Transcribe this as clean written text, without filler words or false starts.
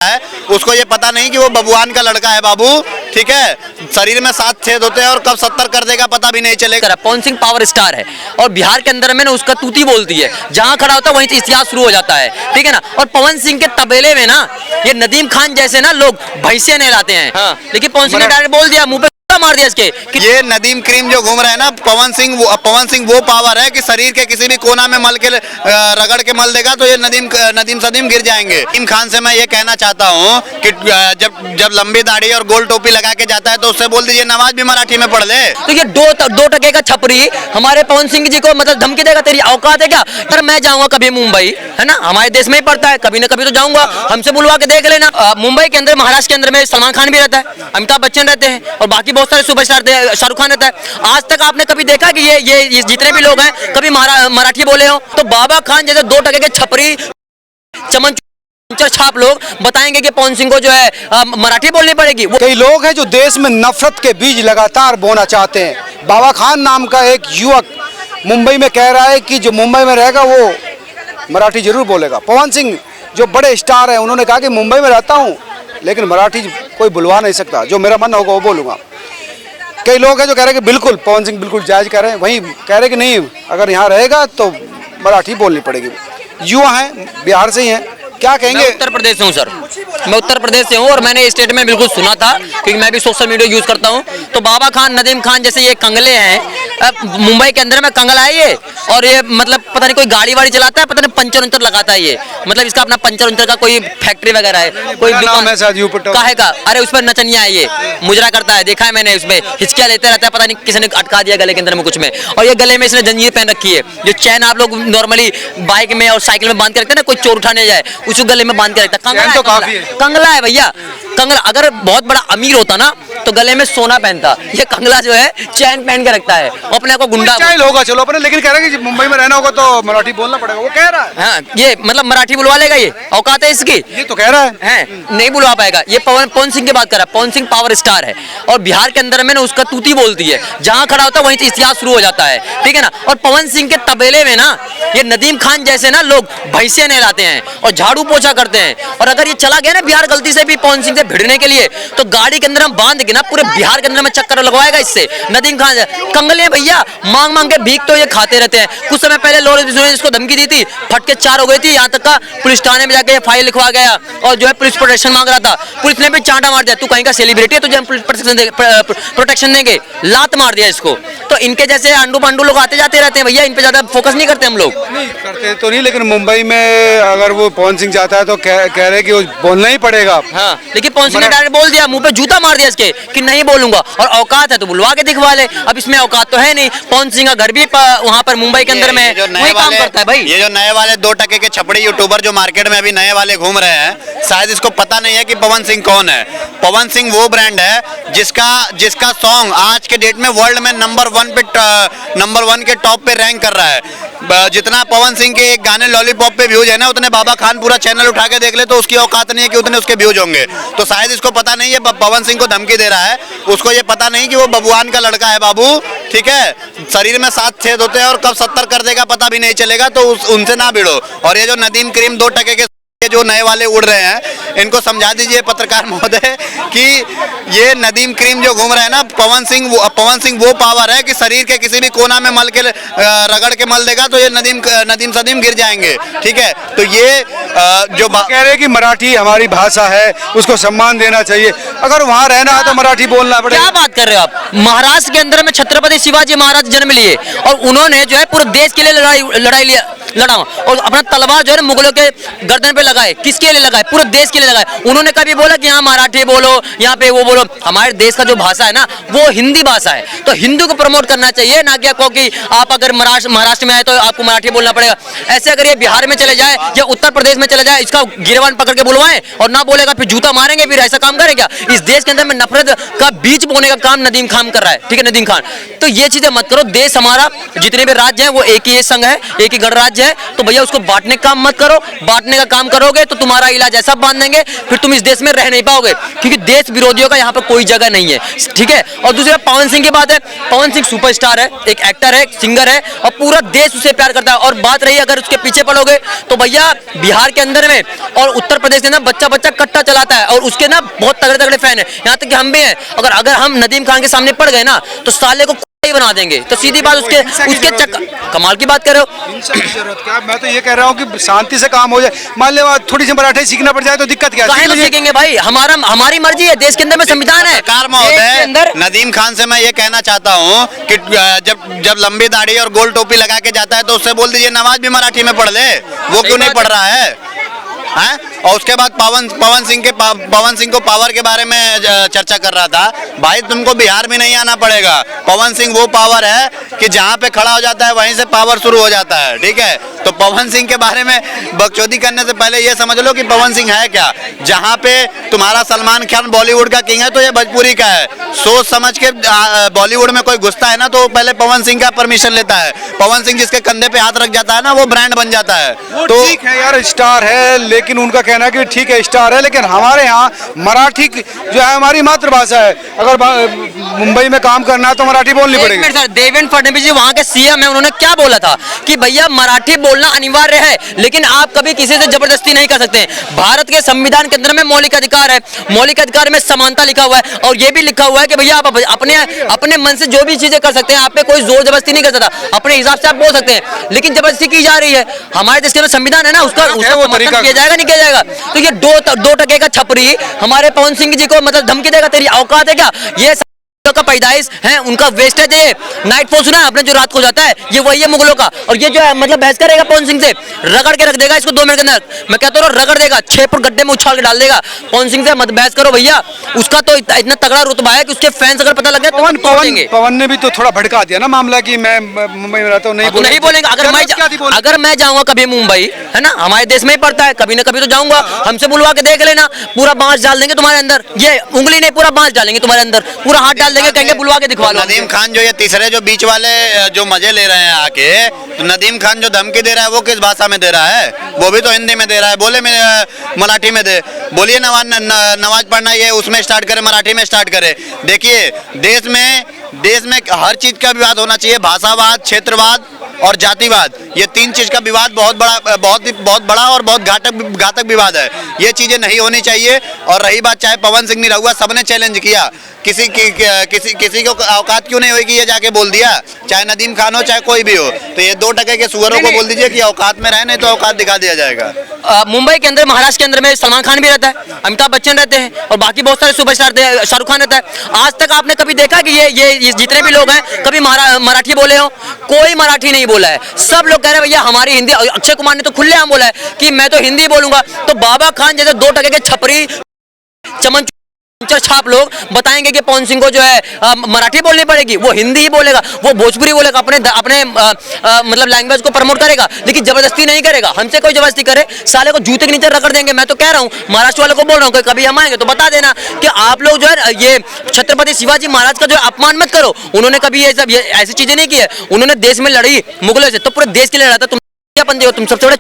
है, उसको ये पता नहीं कि वो बबुआन का लड़का है बाबू, ठीक है। शरीर में 7 छेद होते हैं और कब 70 कर देगा पता भी नहीं चलेगा। पवन सिंह पावर स्टार है और बिहार के अंदर में ना उसका तूती बोलती है, जहां खड़ा होता है वहीं से इतिहास शुरू हो जाता है, ठीक है ना। और पवन सिंह के तबेले में ना ये नदीम खान जैसे ना लोग भैंसे नहलाते हैं, हाँ। लेकिन पवन सिंह ने डायरेक्ट बोल दिया, मुंह पे मार दिया इसके कि ये नदीम क्रीम जो घूम रहा है ना, पवन सिंह वो पावर है कि शरीर के किसी भी कोना में मल के रगड़ के मल देगा तो ये नदीम सदीम गिर जाएंगे। नदीम खान से मैं ये कहना चाहता हूँ कि जब लंबी दाढ़ी और गोल टोपी लगा के जाता है तो उससे बोल दीजिए नमाज भी मराठी में पढ़ ले। तो ये दो टके का छपरी हमारे पवन सिंह जी को मतलब धमकी देगा, तेरी औकात है क्या? सर मैं जाऊंगा कभी मुंबई, है ना, हमारे देश में ही पड़ता है, कभी ना कभी तो जाऊंगा, हमसे बुलवा के देख लेना। मुंबई के अंदर, महाराष्ट्र के अंदर में सलमान खान भी रहता है, अमिताभ बच्चन रहते हैं और बाकी बहुत सारे सुपरस्टार थे, शाहरुख खान रहता है। आज तक आपने कभी देखा कि ये जितने भी लोग हैं कभी मराठी बोले हो? तो बाबा खान जैसे 2 टके के छपरी चमन छाप लोग बताएंगे कि पवन सिंह को जो है मराठी बोलनी पड़ेगी। कई लोग हैं जो देश में नफरत के बीज लगातार बोना चाहते हैं। बाबा खान नाम का एक युवक मुंबई में कह रहा है कि जो मुंबई में रहेगा वो मराठी जरूर बोलेगा। पवन सिंह जो बड़े स्टार हैं उन्होंने कहा कि मुंबई में रहता हूं लेकिन मराठी कोई बुलवा नहीं सकता, जो मेरा मन होगा वो बोलूँगा। कई लोग हैं जो कह रहे हैं कि बिल्कुल पवन सिंह बिल्कुल जायज़ कह रहे हैं, वहीं कह रहे हैं कि नहीं अगर यहाँ रहेगा तो मराठी बोलनी पड़ेगी। युवा हैं, बिहार से ही हैं, क्या कहेंगे? मैं उत्तर प्रदेश से हूँ सर, मैं उत्तर प्रदेश से हूँ और मैंने इस स्टेट में बिल्कुल सुना था क्योंकि मैं भी सोशल मीडिया यूज़ करता हूँ। तो बाबा खान, नदीम खान जैसे ये कंगले हैं, मुंबई के अंदर में कंगला है ये, और ये मतलब पता नहीं कोई गाड़ी वाड़ी चलाता है, पता नहीं पंचर उंचर लगाता है ये, मतलब इसका अपना पंचर उंचर का कोई फैक्ट्री वगैरह है, कोई दुकान काहे का, अरे उस पर नचनिया है, ये मुजरा करता है, देखा है मैंने, उसमें हिचकिया लेते रहता है, पता नहीं किसी ने अटका दिया गले के अंदर में कुछ में। और ये गले में इसने जंजीर पहन रखी है, जो चैन आप लोग नॉर्मली बाइक में और साइकिल में बांध के रखते हैं ना, कोई चोर उठाने जाए उसको गले में बांध के रखता है। कंगला है भैया, कंगला। अगर बहुत बड़ा अमीर होता ना तो गले में सोना पहनता, ये कंगला जो है चैन पहन के रखता है, अपने को गुंडा होगा चलो अपने, लेकिन कह रहे हैं कि मुंबई में रहना होगा तो मराठी बोलना पड़ेगा, वो कह रहा है। हाँ, ये मतलब मराठी बुलवा लेगा, ये औकात है इसकी, ये तो कह रहा है नहीं बुलवा पाएगा। ये पवन सिंह की बात कर रहा है, पवन सिंह पावर स्टार है और बिहार के अंदर में ना उसका तूती बोलती है, जहां खड़ा होता है वहीं से इतिहास शुरू हो जाता है, ठीक है ना। और पवन सिंह के तबेले में ना ये नदीम खान जैसे ना लोग भैंसे नहलाते हैं और झाड़ू पोछा करते हैं। और अगर ये चला गया ना बिहार गलती से भी पवन सिंह से भिड़ने के लिए, तो गाड़ी के अंदर हम बांध के ना पूरे बिहार के अंदर में चक्कर लगवाएगा इससे। नदीम खान कंगले भैया, मांग मांग के भीख तो ये खाते रहते हैं। कुछ समय पहले लोग इसको धमकी दी थी, फट के 4 हो गई थी, यहाँ तक का पुलिस थाने में जाके फाइल लिखवा गया और जो है पुलिस प्रोटेक्शन मांग रहा था, पुलिस ने भी चांटा मार दिया, तू कहीं का सेलिब्रिटी है, तुझे हम प्रोटेक्शन देंगे, लात मार दिया इसको। तो इनके जैसे अंडू पांडू लोग आते जाते रहते हैं भैया, इन पे ज्यादा फोकस नहीं करते हम लोग। नहीं करते तो नहीं, लेकिन मुंबई में अगर वो पवन सिंह जाता है तो कह रहे कि वो बोलना ही पड़ेगा। हाँ, लेकिन पवन सिंह ने डायरेक्ट बोल दिया, मुंह पे जूता मार दिया इसके कि नहीं बोलूंगा, और औकात है तो बुलवा के दिखवा ले। अब इसमें औकात तो है नहीं। पवन सिंह का घर भी वहाँ पर मुंबई के अंदर में वही काम करता है भाई। ये जो नए वाले 2 टके के छपड़ी यूट्यूबर जो मार्केट में अभी नए वाले घूम रहे हैं, शायद इसको पता नहीं है कि पवन सिंह कौन है। पवन सिंह वो ब्रांड है जिसका सॉन्ग आज के डेट में वर्ल्ड में नंबर 1 के टॉप पे रैंक कर रहा है। जितना पवन सिंह के एक गाने लॉलीपॉप पे व्यूज है ना, उतने बाबा खान पूरा चैनल उठा के देख ले तो उसकी औकात नहीं है कि उतने उसके व्यूज होंगे। तो शायद इसको पता नहीं है, पवन सिंह को धमकी दे रहा है, उसको ये पता नहीं कि वो बबुआन का लड़का है बाबू, ठीक है। शरीर में 7 छेद होते हैं और कब 70 कर देगा पता भी नहीं चलेगा, तो उनसे ना भिड़ो। और ये जो नदीम क्रीम 2 टके के जो नए वाले उड़ रहे हैं, इनको समझा दीजिए पत्रकार महोदय कि ये नदीम क्रीम जो घूम रहे हैं ना, पवन सिंह वो पावर है कि शरीर के किसी भी कोना में मल के रगड़ के मल देगा तो ये नदीम सदीम गिर जाएंगे, ठीक है। तो ये जो कह रहे हैं कि मराठी हमारी भाषा है, उसको सम्मान देना चाहिए, अगर वहाँ रहना है तो मराठी बोलना पड़ेगा। क्या बात कर रहे हो आप? महाराष्ट्र के अंदर में छत्रपति शिवाजी महाराज जन्म लिए और उन्होंने जो है पूरे देश के लिए लड़ा और अपना तलवार जो है मुगलों के गर्दन पे लगाए। किसके लिए लगाए? पूरे देश के लिए लगाए। उन्होंने कभी बोला कि यहाँ मराठी बोलो, यहाँ पे वो बोलो। हमारे देश का जो भाषा है ना वो हिंदी भाषा है, तो हिंदी को प्रमोट करना चाहिए, ना क्या कहो कि आप अगर महाराष्ट्र में आए तो आपको मराठी बोलना पड़ेगा। ऐसे अगर ये बिहार में चले जाए या उत्तर प्रदेश में चले जाए, इसका गिरवान पकड़ के बुलवाएं और ना बोलेगा फिर जूता मारेंगे, फिर ऐसा काम करेगा। इस देश के अंदर में नफरत का बीज बोने का काम नदीम खान कर रहा है, ठीक है, नदीम खान। तो ये चीजें मत करो। देश हमारा, जितने भी राज्य है वो एक ही संघ है, एक ही गणराज्य है, तो भैया उसको बांटने का काम मत करो, बांटने का काम करो करोगे तो तुम्हारा इलाज ऐसा बांध देंगे फिर तुम इस देश में रह नहीं पाओगे, क्योंकि देश विरोधियों का यहाँ पर कोई जगह नहीं है, ठीक है। और दूसरा पवन सिंह की बात है, पवन सिंह सुपरस्टार है, एक एक्टर है, सिंगर है और पूरा देश उसे प्यार करता है। और बात रही अगर उसके पीछे पड़ोगे तो भैया बिहार के अंदर में और उत्तर प्रदेश में ना बच्चा बच्चा कट्टा चलाता है और उसके ना बहुत तगड़े तगड़े फैन है, यहाँ तक कि हम भी हैं। अगर हम नदीम खान के सामने पड़ गए ना तो साले को ही बना देंगे, तो सीधी बात उसके कमाल की बात कर रहे हो। क्या मैं तो ये कह रहा हूँ कि शांति से काम हो जाए। मान लो थोड़ी सी मराठी सीखना पड़ जाए तो दिक्कत क्या है? सीखेंगे भाई, हमारी मर्जी है, देश के अंदर में संविधान है। सरकार महोदय, नदीम खान से मैं ये कहना चाहता हूँ कि जब लंबी दाढ़ी और गोल टोपी लगा के जाता है तो उससे बोल दीजिए नमाज भी मराठी में पढ़ ले, वो क्यों नहीं पढ़ रहा है? हैं? और उसके बाद पवन सिंह को पावर के बारे में चर्चा कर रहा था। भाई तुमको बिहार में नहीं आना पड़ेगा, पवन सिंह वो पावर है कि जहाँ पे खड़ा हो जाता है वहीं से पावर शुरू हो जाता है, ठीक है। तो पवन सिंह के बारे में बकचोदी करने से पहले ये समझ लो कि पवन सिंह है क्या। जहाँ पे तुम्हारा सलमान खान बॉलीवुड का किंग है तो ये भोजपुरी का है। सोच समझ के बॉलीवुड में कोई घुसता है ना तो पहले पवन सिंह का परमिशन लेता है। पवन सिंह जिसके कंधे पे हाथ रख जाता है ना वो ब्रांड बन जाता है। तो ठीक है यार, स्टार है, लेकिन उनका कहना है कि ठीक है स्टार है, लेकिन हमारे यहाँ मराठी जो है हमारी मातृभाषा है। अगर मुंबई में काम करना है तो मराठी बोलनी पड़ेगी। सर देवेंद्र फडणवीस जी वहाँ के सीएम है, उन्होंने क्या बोला था कि भैया मराठी बोलना अनिवार्य है, लेकिन आप कभी किसी से जबरदस्ती नहीं कर सकते। भारत के संविधान के अंदर में मौलिक अधिकार है, मौलिक अधिकार में समानता लिखा हुआ है और ये भी लिखा हुआ है कि भैया आप अपने मन से जो भी चीजें कर सकते हैं, आप पे कोई जोर जबरदस्ती नहीं कर सकता, अपने हिसाब से आप बोल सकते हैं। लेकिन जबरदस्ती की जा रही है, हमारे देश के अंदर संविधान है ना, उसका समर्थन किया जाएगा नहीं किया जाएगा। तो ये दो टके का छपरी हमारे पवन सिंह जी को मतलब धमकी देगा, तेरी औकात है क्या? ये का पैदाइश है, उनका वेस्टेज है। नाइट फॉल सुना है आपने, जो रात को जाता है, ये वही है मुगलों का। और ये जो है मतलब बहस करेगा पवन सिंह से, रगड़ के रख देगा इसको 2 मिनट के अंदर। मैं कहता हूँ रगड़ देगा, 6 फुट गड्ढे में उछाल के डाल देगा। पवन सिंह से मत बहस करो भैया, उसका तो इतना तगड़ा रुतबा है कि उसके फैंस अगर पता लग गया तो पवन ने भी तो थोड़ा भड़का दिया ना मामला कि मैं मुंबई में रहता हूँ, नहीं बोलेंगे। अगर मैं जाऊंगा कभी मुंबई, है ना, हमारे देश में ही पड़ता है, कभी ना कभी तो जाऊंगा, हमसे बुलवा के देख लेना, पूरा बांस डाल देंगे तुम्हारे अंदर। ये उंगली नहीं, पूरा बांस डालेंगे तुम्हारे अंदर, पूरा हाथ डाल देंगे, कहेंगे बुलवा के दिखवा लो। नदीम खान जो ये तीसरे जो बीच वाले जो मजे ले रहे हैं आके, तो नदीम खान जो धमकी दे रहा है वो किस भाषा में दे रहा है? वो भी तो हिंदी में दे रहा है। बोले मराठी में दे, बोलिए नमाज पढ़ना ये उसमें स्टार्ट करे, मराठी में स्टार्ट करे। देखिए देश में हर चीज का विवाद होना चाहिए, भाषावाद, क्षेत्रवाद और जातिवाद, ये 3 चीज का विवाद बहुत बड़ा और बहुत घातक विवाद है। ये चीजें नहीं होनी चाहिए। और रही बात, चाहे पवन सिंह निरहुआ सबने चैलेंज किया, किसी को औकात क्यों नहीं होगी ये जाके बोल दिया, चाहे नदीम खान हो चाहे कोई भी हो। तो ये 2 टके के सुअरों को बोल दीजिए कि औकात में रहे, नहीं तो औकात दिखा दिया जाएगा। मुंबई के अंदर, महाराष्ट्र के अंदर में सलमान खान भी रहता है, अमिताभ बच्चन रहते हैं और बाकी बहुत सारे सुपरस्टार रहते हैं, शाहरुख खान रहता है। आज तक आपने कभी देखा कि ये जितने भी लोग हैं कभी मराठी बोले हो? कोई मराठी नहीं बोला है। सब लोग कह रहे हैं भैया हमारी हिंदी। अक्षय कुमार ने तो खुलेआम बोला है कि मैं तो हिंदी बोलूंगा। तो बाबा खान जैसे 2 टके के छपरी चमन छाप लोग बताएंगे कि पवन सिंह को जो है मराठी बोलनी पड़ेगी, वो हिंदी ही बोलेगा, वो भोजपुरी बोलेगा, अपने मतलब लैंग्वेज को प्रमोट करेगा, लेकिन जबरदस्ती नहीं करेगा। हमसे कोई जबरदस्ती करे साले को जूते के नीचे रगड़ देंगे। मैं तो कह रहा हूँ, महाराष्ट्र वालों को बोल रहा हूँ कि कभी हम आएंगे तो बता देना कि आप लोग जो है ये छत्रपति शिवाजी महाराज का जो अपमान मत करो। उन्होंने कभी ये ऐसी चीजें नहीं की है। उन्होंने देश में लड़ी मुगलों से, तो पूरे देश के लिए लड़ा था। तुम सबसे बड़े